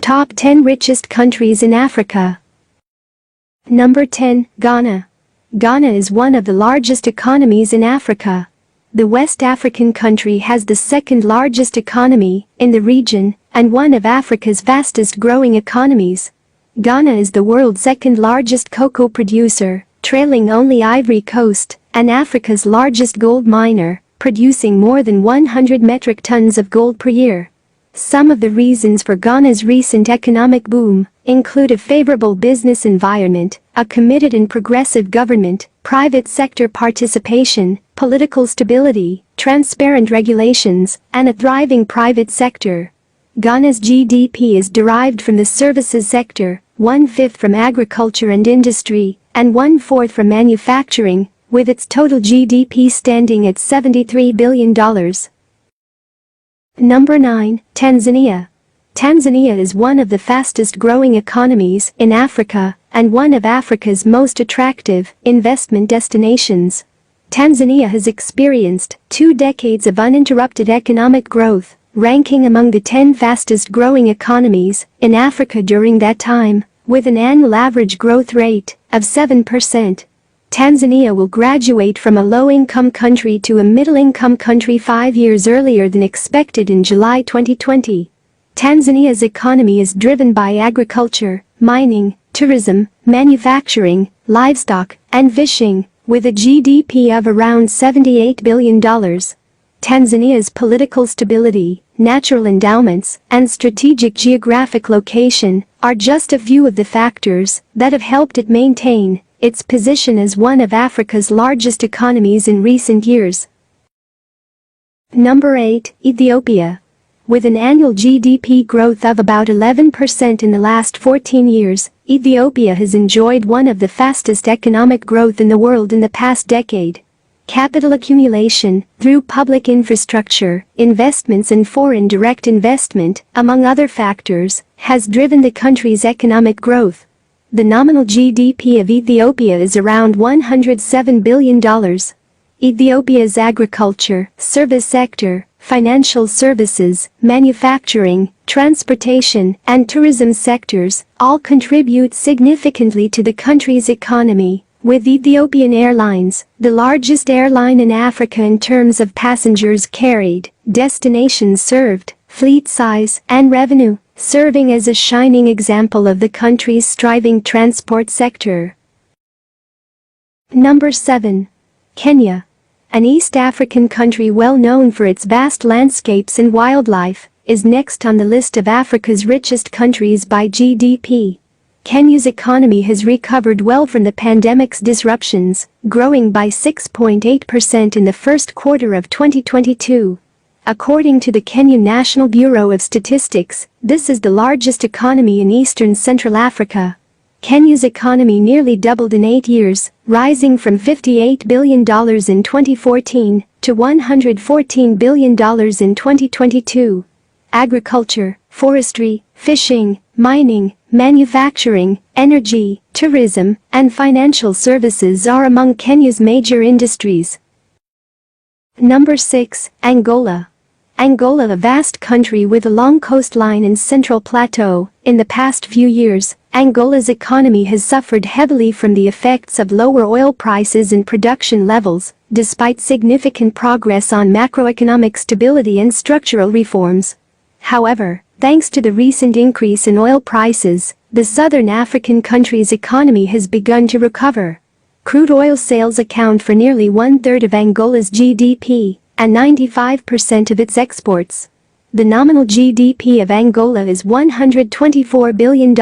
Top 10 Richest Countries in Africa. Number 10, Ghana. Ghana is one of the largest economies in Africa. The West African country has the second largest economy in the region and one of Africa's fastest growing economies. Ghana is the world's second largest cocoa producer, trailing only Ivory Coast, and Africa's largest gold miner, producing more than 100 metric tons of gold per year. Some of the reasons for Ghana's recent economic boom include a favorable business environment, a committed and progressive government, private sector participation, political stability, transparent regulations, and a thriving private sector. Ghana's GDP is derived from the services sector, 1/5 from agriculture and industry, and 1/4 from manufacturing, with its total GDP standing at $73 billion. Number 9, Tanzania. Tanzania is one of the fastest growing economies in Africa and one of Africa's most attractive investment destinations. Tanzania has experienced 2 decades of uninterrupted economic growth, ranking among the 10 fastest growing economies in Africa during that time, with an annual average growth rate of 7%. Tanzania will graduate from a low-income country to a middle-income country 5 years earlier than expected in July 2020. Tanzania's economy is driven by agriculture, mining, tourism, manufacturing, livestock, and fishing, with a GDP of around $78 billion. Tanzania's political stability, natural endowments, and strategic geographic location are just a few of the factors that have helped it maintain its position as one of Africa's largest economies in recent years. Number 8, Ethiopia. With an annual GDP growth of about 11% in the last 14 years, Ethiopia has enjoyed one of the fastest economic growth in the world in the past decade. Capital accumulation, through public infrastructure, investments and foreign direct investment, among other factors, has driven the country's economic growth. The nominal GDP of Ethiopia is around $107 billion. Ethiopia's agriculture, service sector, financial services, manufacturing, transportation, and tourism sectors all contribute significantly to the country's economy, with Ethiopian Airlines, the largest airline in Africa in terms of passengers carried, destinations served, fleet size, and revenue, serving as a shining example of the country's thriving transport sector. Number 7. Kenya. An East African country well known for its vast landscapes and wildlife, is next on the list of Africa's richest countries by GDP. Kenya's economy has recovered well from the pandemic's disruptions, growing by 6.8% in the first quarter of 2022. According to the Kenyan National Bureau of Statistics, this is the largest economy in eastern Central Africa. Kenya's economy nearly doubled in 8 years, rising from $58 billion in 2014 to $114 billion in 2022. Agriculture, forestry, fishing, mining, manufacturing, energy, tourism, and financial services are among Kenya's major industries. Number 6, Angola. Angola, a vast country with a long coastline and central plateau. In the past few years, Angola's economy has suffered heavily from the effects of lower oil prices and production levels, despite significant progress on macroeconomic stability and structural reforms. However, thanks to the recent increase in oil prices, the southern African country's economy has begun to recover. Crude oil sales account for nearly 1/3 of Angola's GDP and 95% of its exports. The nominal GDP of Angola is $124 billion.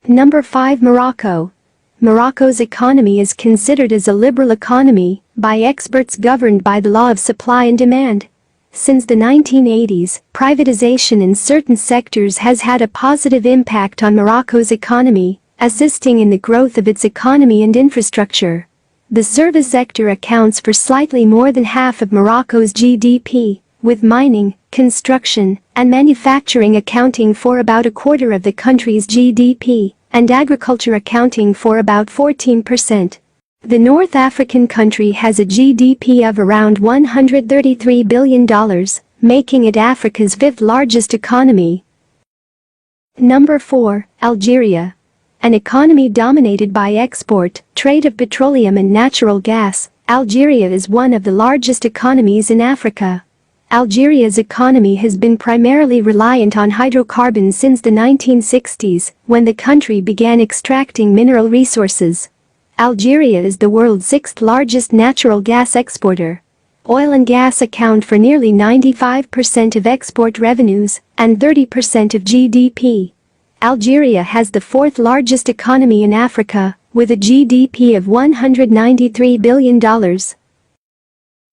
Number 5, Morocco. Morocco's economy is considered as a liberal economy by experts governed by the law of supply and demand. Since the 1980s, privatization in certain sectors has had a positive impact on Morocco's economy, assisting in the growth of its economy and infrastructure. The service sector accounts for slightly more than half of Morocco's GDP, with mining, construction, and manufacturing accounting for about a quarter of the country's GDP, and agriculture accounting for about 14%. The North African country has a GDP of around $133 billion, making it Africa's 5th largest economy. Number 4, Algeria. An economy dominated by export, trade of petroleum and natural gas, Algeria is one of the largest economies in Africa. Algeria's economy has been primarily reliant on hydrocarbons since the 1960s, when the country began extracting mineral resources. Algeria is the world's sixth largest natural gas exporter. Oil and gas account for nearly 95% of export revenues and 30% of GDP. Algeria has the fourth largest economy in Africa, with a GDP of $193 billion.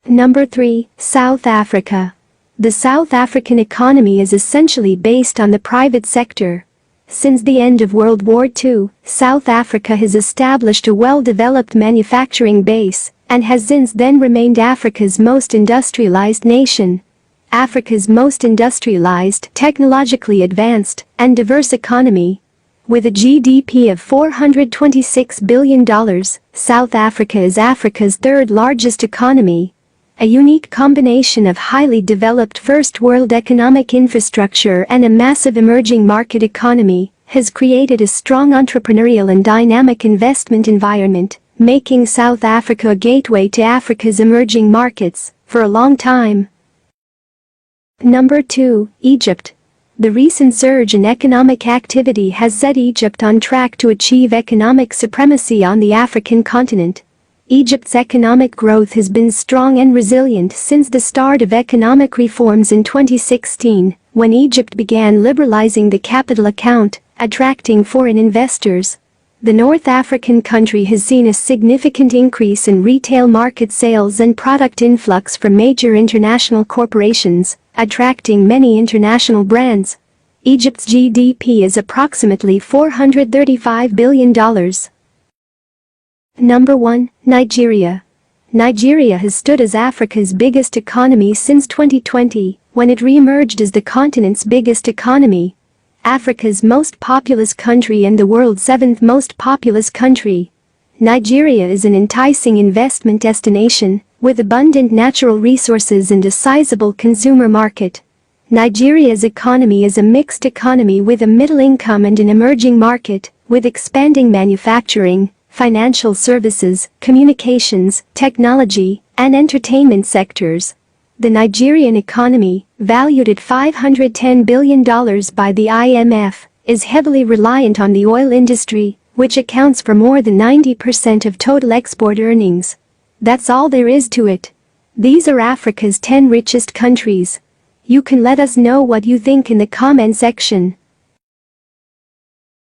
Number 3, South Africa. The South African economy is essentially based on the private sector. Since the end of World War II, South Africa has established a well-developed manufacturing base and has since then remained Africa's most industrialized nation. Africa's most industrialized, technologically advanced, and diverse economy. With a GDP of $426 billion, South Africa is Africa's third largest economy. A unique combination of highly developed first-world economic infrastructure and a massive emerging market economy has created a strong entrepreneurial and dynamic investment environment, making South Africa a gateway to Africa's emerging markets for a long time. Number 2, Egypt. The recent surge in economic activity has set Egypt on track to achieve economic supremacy on the African continent. Egypt's economic growth has been strong and resilient since the start of economic reforms in 2016, when Egypt began liberalizing the capital account, attracting foreign investors. The North African country has seen a significant increase in retail market sales and product influx from major international corporations, attracting many international brands. Egypt's GDP is approximately $435 billion. Number 1, Nigeria. Nigeria has stood as Africa's biggest economy since 2020, when it re-emerged as the continent's biggest economy. Africa's most populous country and the world's seventh most populous country. Nigeria is an enticing investment destination, with abundant natural resources and a sizable consumer market. Nigeria's economy is a mixed economy with a middle income and an emerging market, with expanding manufacturing, financial services, communications, technology, and entertainment sectors. The Nigerian economy, valued at $510 billion by the IMF, is heavily reliant on the oil industry, which accounts for more than 90% of total export earnings. That's all there is to it. These are Africa's 10 richest countries. You can let us know what you think in the comment section.